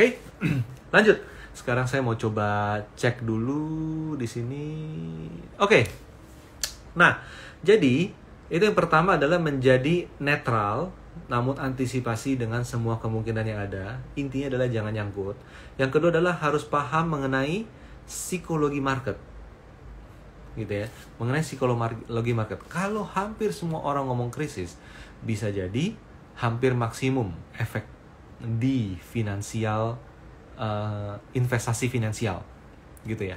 Oke, lanjut. Sekarang saya mau coba cek dulu di sini. Oke. Nah, jadi itu yang pertama adalah menjadi netral, namun antisipasi dengan semua kemungkinan yang ada. Intinya adalah jangan nyangkut. Yang kedua adalah harus paham mengenai psikologi market. Gitu ya. Mengenai psikologi market. Kalau hampir semua orang ngomong krisis, bisa jadi hampir maksimum efek di finansial, investasi finansial. Gitu ya.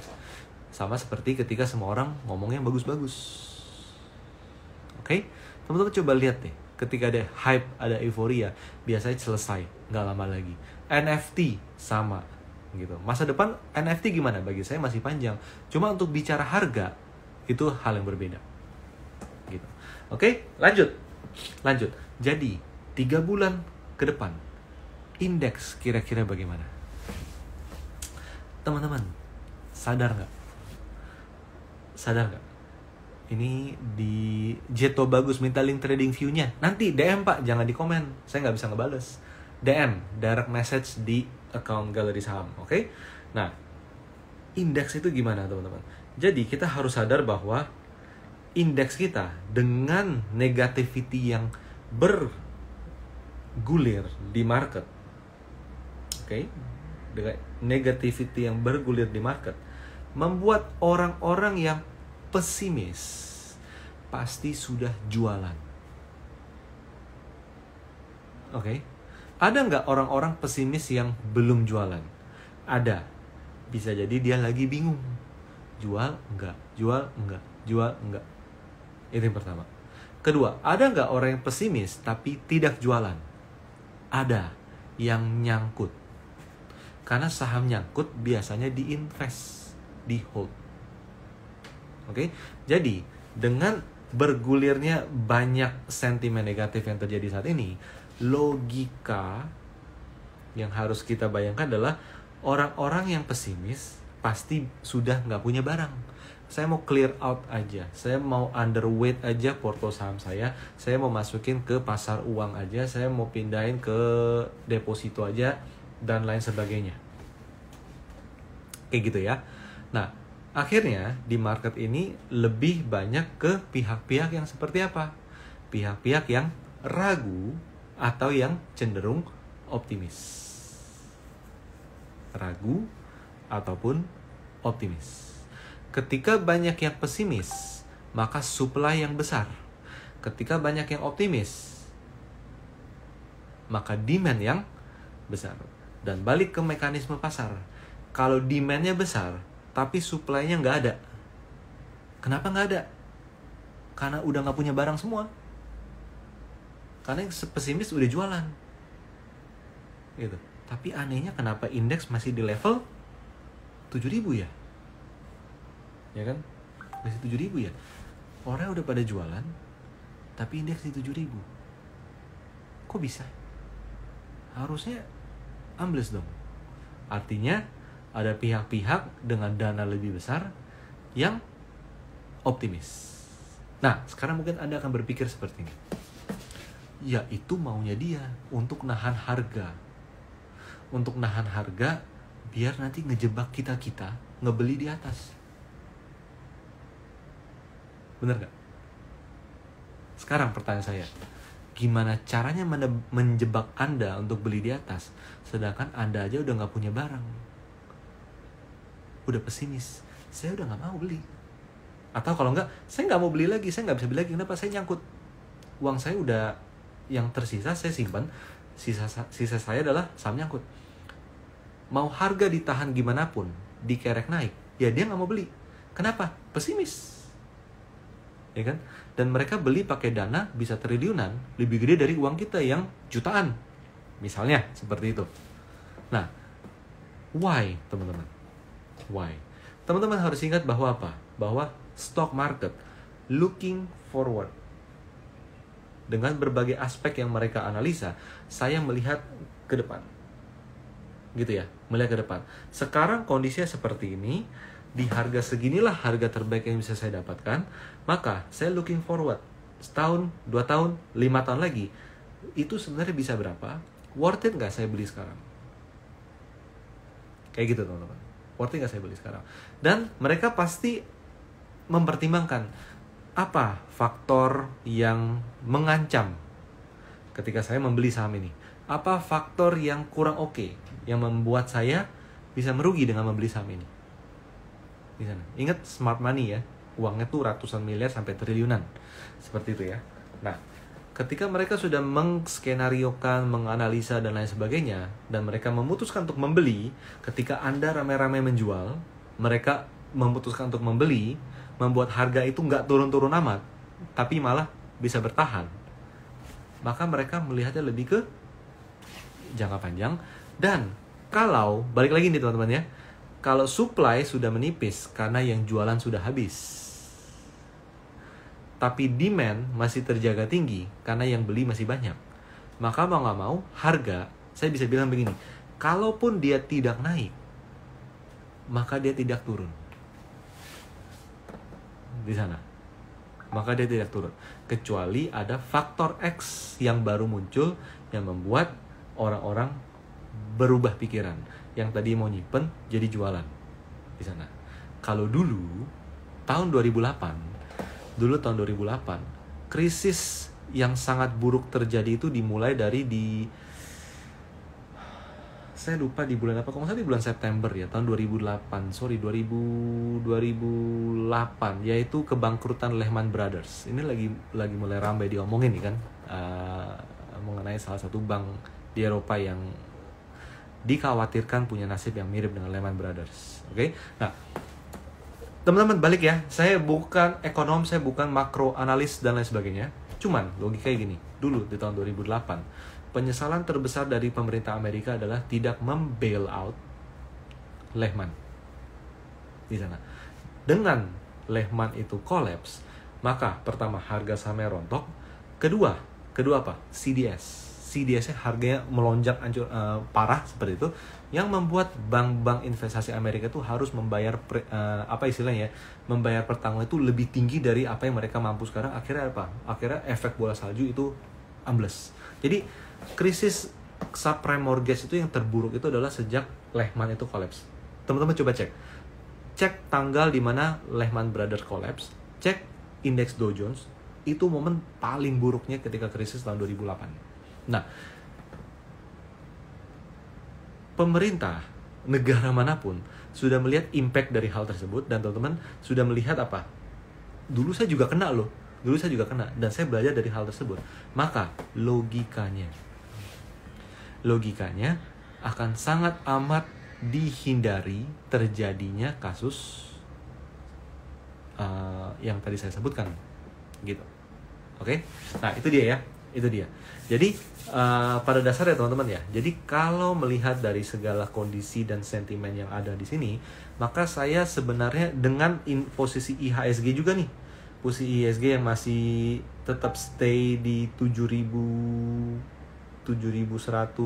Sama seperti ketika semua orang ngomongnya bagus-bagus. Oke, teman-teman coba lihat deh, ketika ada hype, ada euforia, biasanya selesai, nggak lama lagi. NFT sama, gitu. Masa depan NFT gimana? Bagi saya masih panjang. Cuma untuk bicara harga, itu hal yang berbeda. Gitu. Oke, lanjut. Jadi, 3 bulan ke depan, indeks kira-kira bagaimana? Teman-teman, sadar nggak? Ini di Jeto bagus, minta link trading view-nya. Nanti DM Pak, jangan di komen. Saya nggak bisa ngebales. DM, direct message di account Galeri Saham. Oke? Nah, indeks itu gimana teman-teman? Jadi kita harus sadar bahwa indeks kita dengan negativity yang bergulir di market. Oke? Dengan negativity yang bergulir di market, membuat orang-orang yang pesimis pasti sudah jualan. Oke? Ada nggak orang-orang pesimis yang belum jualan? Ada. Bisa jadi dia lagi bingung. Jual enggak? Itu yang pertama. Kedua, ada nggak orang yang pesimis tapi tidak jualan? Ada. Yang nyangkut. Karena saham nyangkut biasanya diinvest, di hold. Oke, jadi dengan bergulirnya banyak sentimen negatif yang terjadi saat ini, logika yang harus kita bayangkan adalah orang-orang yang pesimis pasti sudah nggak punya barang. Saya mau clear out aja, saya mau underweight aja porto saham saya mau masukin ke pasar uang aja, saya mau pindahin ke deposito aja, dan lain sebagainya. Kayak gitu ya. Nah, akhirnya di market ini lebih banyak ke pihak-pihak yang seperti apa? Pihak-pihak yang ragu atau yang cenderung optimis. Ragu ataupun optimis. Ketika banyak yang pesimis, maka supply yang besar. Ketika banyak yang optimis, maka demand yang besar. Dan balik ke mekanisme pasar. Kalau demand-nya besar, tapi supply-nya nggak ada. Kenapa nggak ada? Karena udah nggak punya barang semua. Karena yang pesimis udah jualan. Gitu. Tapi anehnya kenapa indeks masih di level 7.000 ya? Ya kan? Masih 7.000 ya? Orang udah pada jualan, tapi indeks di 7.000. Kok bisa? Harusnya ambles dong. Artinya ada pihak-pihak dengan dana lebih besar yang optimis. Nah, sekarang mungkin Anda akan berpikir seperti ini. Ya, itu maunya dia untuk nahan harga. Untuk nahan harga biar nanti ngejebak kita ngebeli di atas. Bener gak? Sekarang pertanyaan saya, gimana caranya menjebak Anda untuk beli di atas, sedangkan Anda aja udah gak punya barang? Udah pesimis, saya udah gak mau beli. Atau kalau enggak, saya gak mau beli lagi, saya gak bisa beli lagi. Kenapa? Saya nyangkut. Uang saya udah, yang tersisa saya simpan, sisa saya adalah saham nyangkut. Mau harga ditahan gimana pun, dikerek naik, ya dia gak mau beli. Kenapa? Pesimis. Ya kan? Dan mereka beli pakai dana bisa triliunan, lebih gede dari uang kita yang jutaan. Misalnya, seperti itu. Nah, why, teman-teman? Why? Teman-teman harus ingat bahwa apa? Bahwa stock market looking forward. Dengan berbagai aspek yang mereka analisa, saya melihat ke depan. Gitu ya, melihat ke depan. Sekarang kondisinya seperti ini, di harga seginilah harga terbaik yang bisa saya dapatkan, maka saya looking forward. Setahun, 2 tahun, 5 tahun lagi, itu sebenarnya bisa berapa? Worth it nggak saya beli sekarang? Kayak gitu teman-teman. Worth it nggak saya beli sekarang? Dan mereka pasti mempertimbangkan apa faktor yang mengancam ketika saya membeli saham ini. Apa faktor yang kurang oke yang membuat saya bisa merugi dengan membeli saham ini. Di sana. Ingat smart money ya. Uangnya tuh ratusan miliar sampai triliunan. Seperti itu ya. Nah, ketika mereka sudah mengskenariokan, menganalisa dan lain sebagainya, dan mereka memutuskan untuk membeli, ketika Anda ramai-ramai menjual, mereka memutuskan untuk membeli, membuat harga itu nggak turun-turun amat, tapi malah bisa bertahan. Maka mereka melihatnya lebih ke jangka panjang. Dan kalau, balik lagi nih teman-teman ya, kalau supply sudah menipis karena yang jualan sudah habis, tapi demand masih terjaga tinggi karena yang beli masih banyak, maka mau nggak mau harga, saya bisa bilang begini, kalaupun dia tidak naik, maka dia tidak turun. Di sana, maka dia tidak turun. Kecuali ada faktor X yang baru muncul yang membuat orang-orang berubah pikiran. Yang tadi mau nyimpen jadi jualan di sana. Kalau dulu tahun 2008, krisis yang sangat buruk terjadi itu dimulai dari saya lupa di bulan apa, kalau nggak salah di bulan September ya, tahun 2008, yaitu kebangkrutan Lehman Brothers. Ini lagi mulai ramai diomongin nih kan, mengenai salah satu bank di Eropa yang dikhawatirkan punya nasib yang mirip dengan Lehman Brothers. Oke? Nah, teman-teman balik ya, saya bukan ekonom, saya bukan makro analis dan lain sebagainya. Cuman logikanya gini, dulu di tahun 2008, penyesalan terbesar dari pemerintah Amerika adalah tidak membail out Lehman di sana. Dengan Lehman itu kolaps, maka pertama harga sahamnya rontok, kedua apa? CDS-nya harganya melonjak parah seperti itu, yang membuat bank-bank investasi Amerika itu harus membayar membayar pertanggungan itu lebih tinggi dari apa yang mereka mampu sekarang. Akhirnya apa? Akhirnya efek bola salju itu ambles. Jadi krisis subprime mortgage itu yang terburuk itu adalah sejak Lehman itu kolaps. Teman-teman coba cek tanggal di mana Lehman Brothers kolaps, cek indeks Dow Jones, itu momen paling buruknya ketika krisis tahun 2008. Nah, pemerintah negara manapun sudah melihat impact dari hal tersebut, dan teman-teman sudah melihat apa? Dulu saya juga kena loh. Dan saya belajar dari hal tersebut. Maka logikanya akan sangat amat dihindari terjadinya kasus yang tadi saya sebutkan, gitu. Oke? Nah, itu dia ya. Jadi pada dasarnya teman-teman ya. Jadi kalau melihat dari segala kondisi dan sentimen yang ada di sini, maka saya sebenarnya dengan posisi IHSG juga nih. Posisi IHSG yang masih tetap stay di 7.100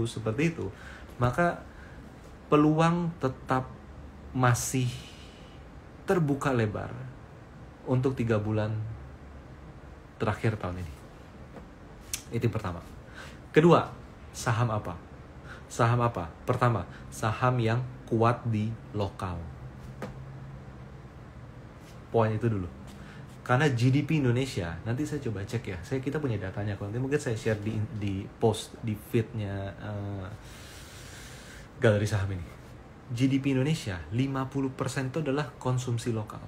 seperti itu, maka peluang tetap masih terbuka lebar untuk 3 bulan terakhir tahun ini. Itu yang pertama. Kedua, saham apa? Pertama, saham yang kuat di lokal. Poin itu dulu. Karena GDP Indonesia, nanti saya coba cek ya. Kita punya datanya, nanti mungkin saya share di post di feednya Galeri Saham ini. GDP Indonesia 50% itu adalah konsumsi lokal.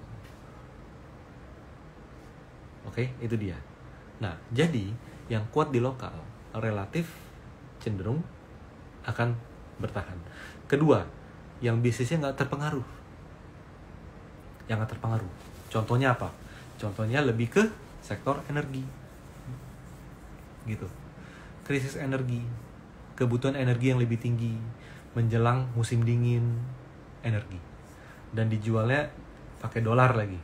Oke, itu dia. Nah, jadi yang kuat di lokal relatif cenderung akan bertahan. Kedua, yang bisnisnya nggak terpengaruh. Contohnya apa? Contohnya lebih ke sektor energi, gitu. Krisis energi, kebutuhan energi yang lebih tinggi menjelang musim dingin, energi, dan dijualnya pakai dolar lagi,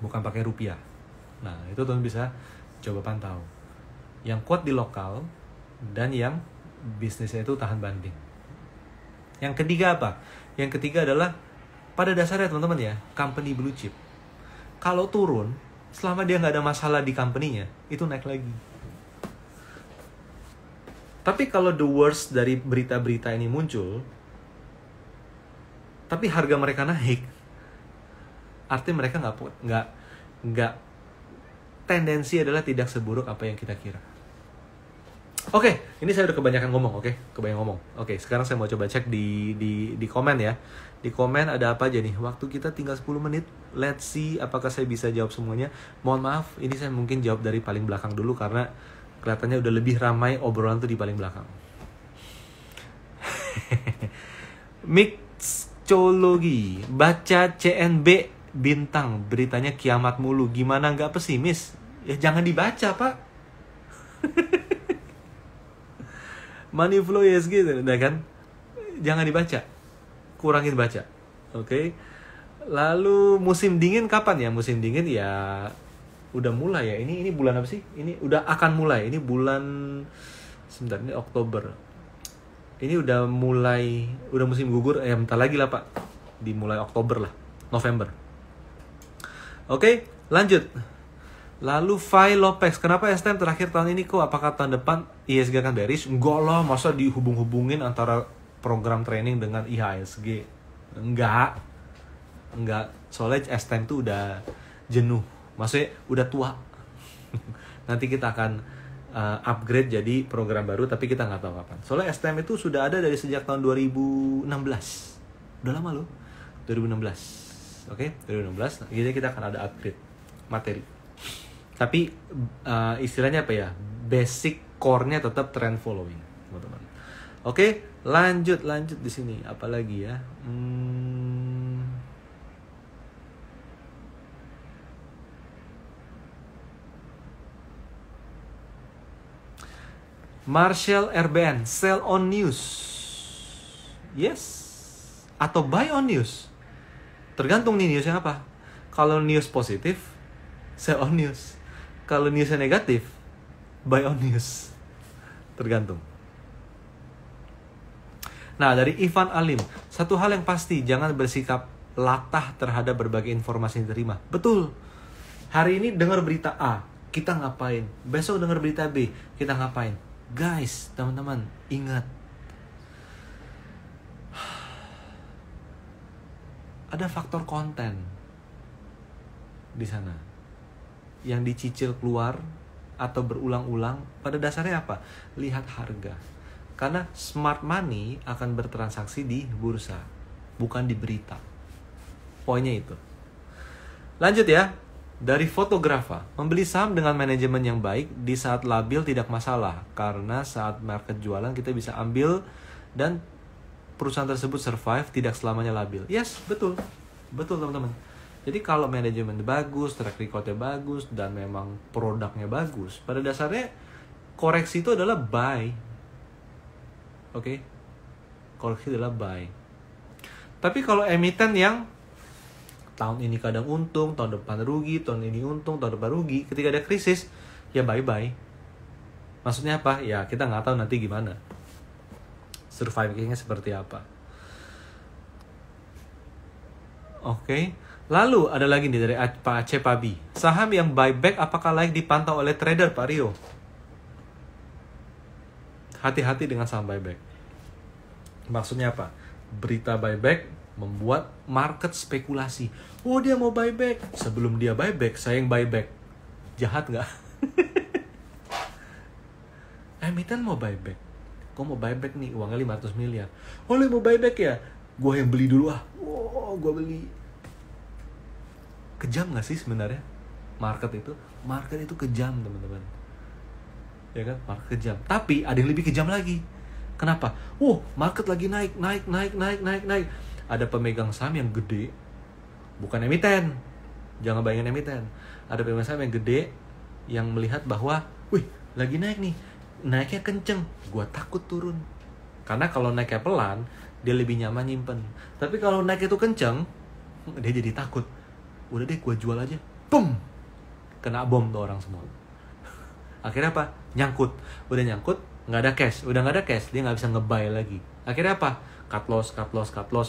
bukan pakai rupiah. Nah, itu teman bisa coba pantau. Yang kuat di lokal dan yang bisnisnya itu tahan banting. Yang ketiga apa? Yang ketiga adalah pada dasarnya teman-teman ya, company blue chip. Kalau turun, selama dia nggak ada masalah di company-nya, itu naik lagi. Tapi kalau the worst dari berita-berita ini muncul, tapi harga mereka naik, artinya mereka nggak tendensi adalah tidak seburuk apa yang kita kira. Oke, ini saya udah kebanyakan ngomong, kebanyakan ngomong. Oke, sekarang saya mau coba cek di komen ya. Di komen ada apa aja nih? Waktu kita tinggal 10 menit. Let's see apakah saya bisa jawab semuanya. Mohon maaf, ini saya mungkin jawab dari paling belakang dulu karena kelihatannya udah lebih ramai obrolan tuh di paling belakang. Mixologi, baca CNB bintang, beritanya kiamat mulu. Gimana nggak pesimis? Ya jangan dibaca, Pak. Money flow ESG, udah kan? Jangan dibaca, kurangin baca, oke? Lalu musim dingin kapan ya? Musim dingin ya udah mulai ya. Ini bulan apa sih? Ini udah akan mulai. Ini bulan, sebentar, ini Oktober. Ini udah mulai, udah musim gugur. Bentar lagi lah Pak, dimulai Oktober lah, November. Oke, lanjut. Lalu Fai Lopez, kenapa STM terakhir tahun ini kok? Apakah tahun depan IHSG akan bearish? Enggak lah, masa dihubung-hubungin antara program training dengan IHSG? Enggak. Soalnya STM tuh udah jenuh, maksudnya udah tua. Nanti kita akan upgrade jadi program baru, tapi kita nggak tahu kapan. Soalnya STM itu sudah ada dari sejak tahun 2016. Udah lama loh, 2016. Oke, 2016. Jadi kita akan ada upgrade materi. Tapi istilahnya apa ya? Basic core-nya tetap trend following, teman-teman. Oke, lanjut di sini. Apalagi ya? Marshall RBN, sell on news. Yes. Atau buy on news. Tergantung nih newsnya apa. Kalau news positif, sell on news. Kalau newsnya negatif, buy on news. Tergantung. Nah, dari Ivan Alim, satu hal yang pasti, jangan bersikap latah terhadap berbagai informasi yang diterima. Betul. Hari ini dengar berita A, kita ngapain? Besok dengar berita B, kita ngapain? Guys, teman-teman, ingat. Ada faktor konten di sana yang dicicil keluar atau berulang-ulang. Pada dasarnya apa? Lihat harga. Karena smart money akan bertransaksi di bursa, bukan di berita. Poinnya itu. Lanjut ya. Dari fotografa, membeli saham dengan manajemen yang baik di saat labil tidak masalah. Karena saat market jualan kita bisa ambil dan perusahaan tersebut survive, tidak selamanya labil. Yes, betul. Betul teman-teman. Jadi kalau manajemen bagus, track recordnya bagus, dan memang produknya bagus, pada dasarnya koreksi itu adalah buy. Oke? Koreksi adalah buy. Tapi kalau emiten yang tahun ini kadang untung, tahun depan rugi, tahun ini untung, tahun depan rugi, ketika ada krisis, ya bye-bye. Maksudnya apa? Ya kita nggak tahu nanti gimana. Survivingnya seperti apa. Oke. Lalu ada lagi nih dari Pak Aceh Pabi. Saham yang buyback apakah layak dipantau oleh trader, Pak Rio? Hati-hati dengan saham buyback. Maksudnya apa? Berita buyback membuat market spekulasi. Oh, dia mau buyback. Sebelum dia buyback, saya yang buyback. Jahat nggak? Emiten mau buyback. Kok mau buyback nih? Uangnya 500 miliar. Oh, lu mau buyback ya? Gue yang beli dulu ah. Oh, gue beli. Kejam gak sih sebenarnya market itu? Market itu kejam, teman-teman. Ya kan? Market kejam. Tapi ada yang lebih kejam lagi. Kenapa? Market lagi naik. Ada pemegang saham yang gede. Bukan emiten. Jangan bayangin emiten. Ada pemegang saham yang gede yang melihat bahwa, wih, lagi naik nih. Naiknya kenceng. Gua takut turun. Karena kalau naiknya pelan, dia lebih nyaman nyimpen. Tapi kalau naik itu kenceng, dia jadi takut. Udah deh, gue jual aja. Boom! Kena bom tuh orang semua. Akhirnya apa? Nyangkut. Udah nyangkut, nggak ada cash. Udah nggak ada cash, dia nggak bisa nge-buy lagi. Akhirnya apa? Cut loss.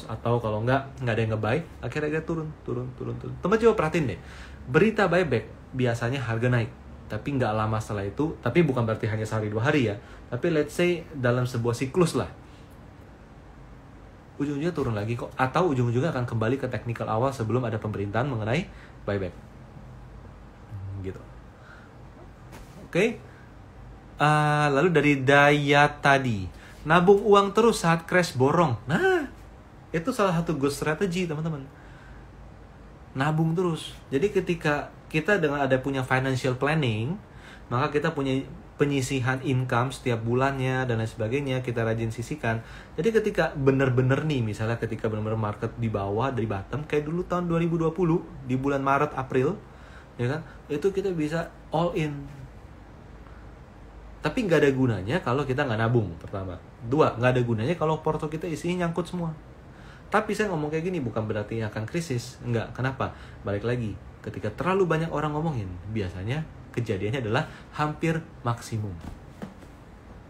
Atau kalau nggak ada yang nge-buy, akhirnya dia turun. Teman coba perhatiin deh. Berita buyback, biasanya harga naik. Tapi nggak lama setelah itu, tapi bukan berarti hanya sehari 2 hari ya. Tapi let's say dalam sebuah siklus lah. ujung-ujungnya turun lagi kok, atau ujung-ujungnya akan kembali ke teknikal awal sebelum ada pemerintahan mengenai buyback. Gitu. Oke. Lalu dari Daya tadi, nabung uang terus saat crash borong. Nah, itu salah satu good strategy, teman-teman. Nabung terus. Jadi ketika kita dengan ada punya financial planning, maka kita punya penyisihan income setiap bulannya dan lain sebagainya, kita rajin sisihkan. Jadi ketika bener-bener nih, misalnya ketika bener-bener market di bawah, dari bottom, kayak dulu tahun 2020, di bulan Maret, April, ya kan, itu kita bisa all in. Tapi nggak ada gunanya kalau kita nggak nabung, pertama. Dua, nggak ada gunanya kalau porto kita isinya nyangkut semua. Tapi saya ngomong kayak gini bukan berarti akan krisis. Enggak, kenapa? Balik lagi, ketika terlalu banyak orang ngomongin, biasanya kejadiannya adalah hampir maksimum.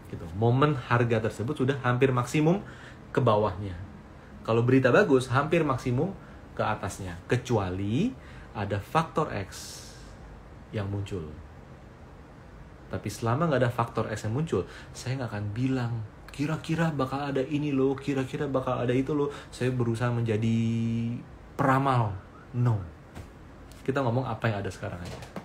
Gitu. Momen harga tersebut sudah hampir maksimum ke bawahnya. Kalau berita bagus, hampir maksimum ke atasnya. Kecuali ada faktor X yang muncul. Tapi selama nggak ada faktor X yang muncul, saya nggak akan bilang, kira-kira bakal ada ini loh, kira-kira bakal ada itu loh. Saya berusaha menjadi peramal. No. Kita ngomong apa yang ada sekarang aja.